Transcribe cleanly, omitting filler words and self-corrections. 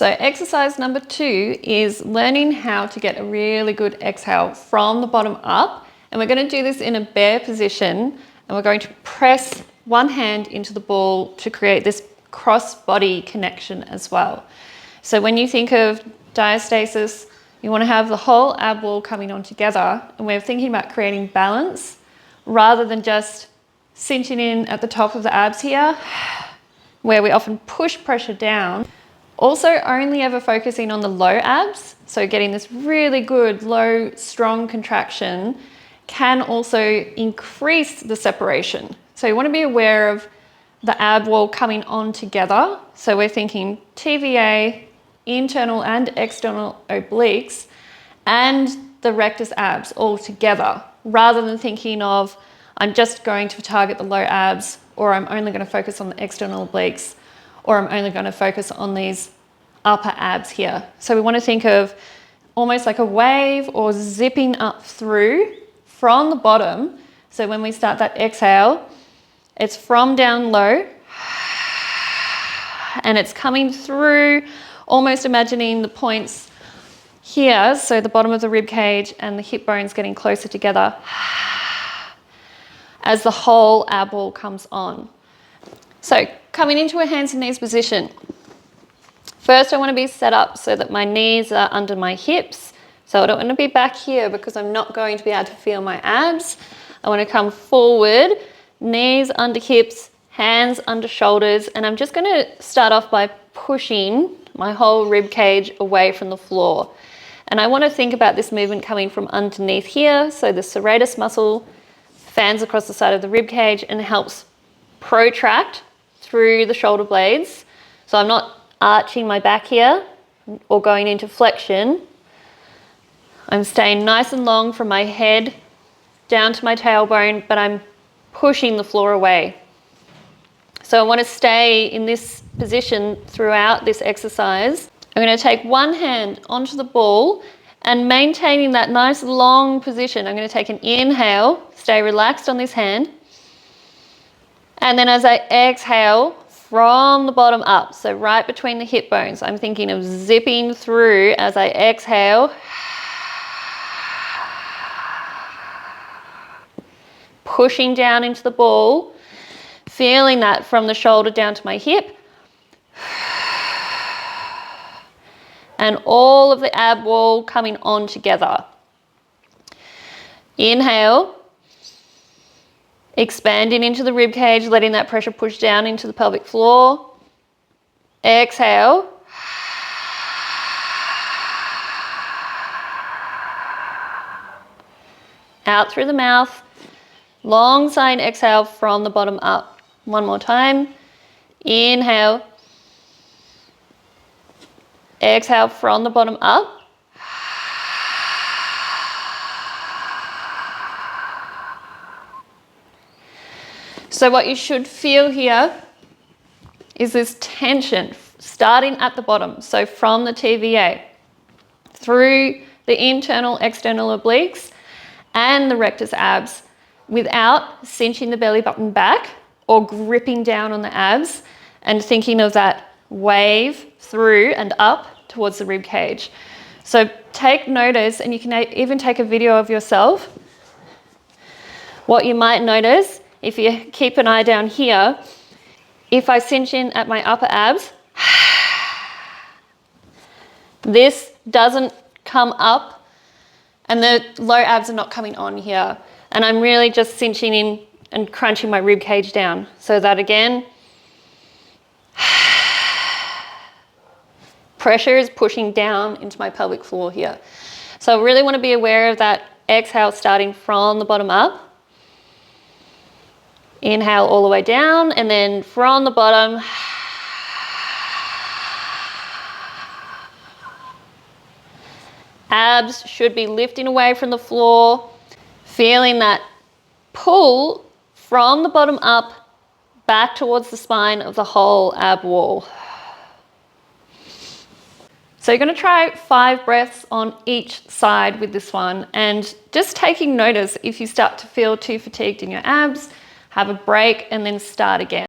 So exercise number 2 is learning how to get a really good exhale from the bottom up. And we're going to do this in a bear position, and we're going to press one hand into the ball to create this cross-body connection as well. So when you think of diastasis, you want to have the whole ab wall coming on together, and we're thinking about creating balance rather than just cinching in at the top of the abs here, where we often push pressure down. Also, only ever focusing on the low abs, so getting this really good, low, strong contraction can also increase the separation. So you want to be aware of the ab wall coming on together. So we're thinking TVA, internal and external obliques, and the rectus abs all together, rather than thinking of, I'm just going to target the low abs, or I'm only going to focus on the external obliques, or I'm only going to focus on these upper abs here. So we want to think of almost like a wave or zipping up through from the bottom. So when we start that exhale, it's from down low and it's coming through, almost imagining the points here, so the bottom of the rib cage and the hip bones getting closer together as the whole ab wall comes on. So coming into a hands and knees position. First, I want to be set up so that my knees are under my hips. So I don't want to be back here because I'm not going to be able to feel my abs. I want to come forward, knees under hips, hands under shoulders, and I'm just going to start off by pushing my whole rib cage away from the floor. And I want to think about this movement coming from underneath here. So the serratus muscle fans across the side of the rib cage and helps protract through the shoulder blades. So I'm not arching my back here or going into flexion. I'm staying nice and long from my head down to my tailbone, but I'm pushing the floor away. So I want to stay in this position throughout this exercise. I'm going to take one hand onto the ball and maintaining that nice long position. I'm going to take an inhale, stay relaxed on this hand. And then as I exhale from the bottom up, so right between the hip bones, I'm thinking of zipping through as I exhale. Pushing down into the ball, feeling that from the shoulder down to my hip. And all of the ab wall coming on together. Inhale. Expanding into the rib cage, letting that pressure push down into the pelvic floor. Exhale. Out through the mouth. Long sigh and exhale from the bottom up. One more time. Inhale. Exhale from the bottom up. So what you should feel here is this tension starting at the bottom. So from the TVA through the internal, external obliques and the rectus abs, without cinching the belly button back or gripping down on the abs, and thinking of that wave through and up towards the rib cage. So take notice, and you can even take a video of yourself. What you might notice, if you keep an eye down here, if I cinch in at my upper abs, this doesn't come up and the low abs are not coming on here. And I'm really just cinching in and crunching my rib cage down. So that again, pressure is pushing down into my pelvic floor here. So I really want to be aware of that exhale starting from the bottom up. Inhale all the way down, and then from the bottom, abs should be lifting away from the floor. Feeling that pull from the bottom up back towards the spine of the whole ab wall. So you're going to try 5 breaths on each side with this one, and just taking notice if you start to feel too fatigued in your abs, have a break and then start again.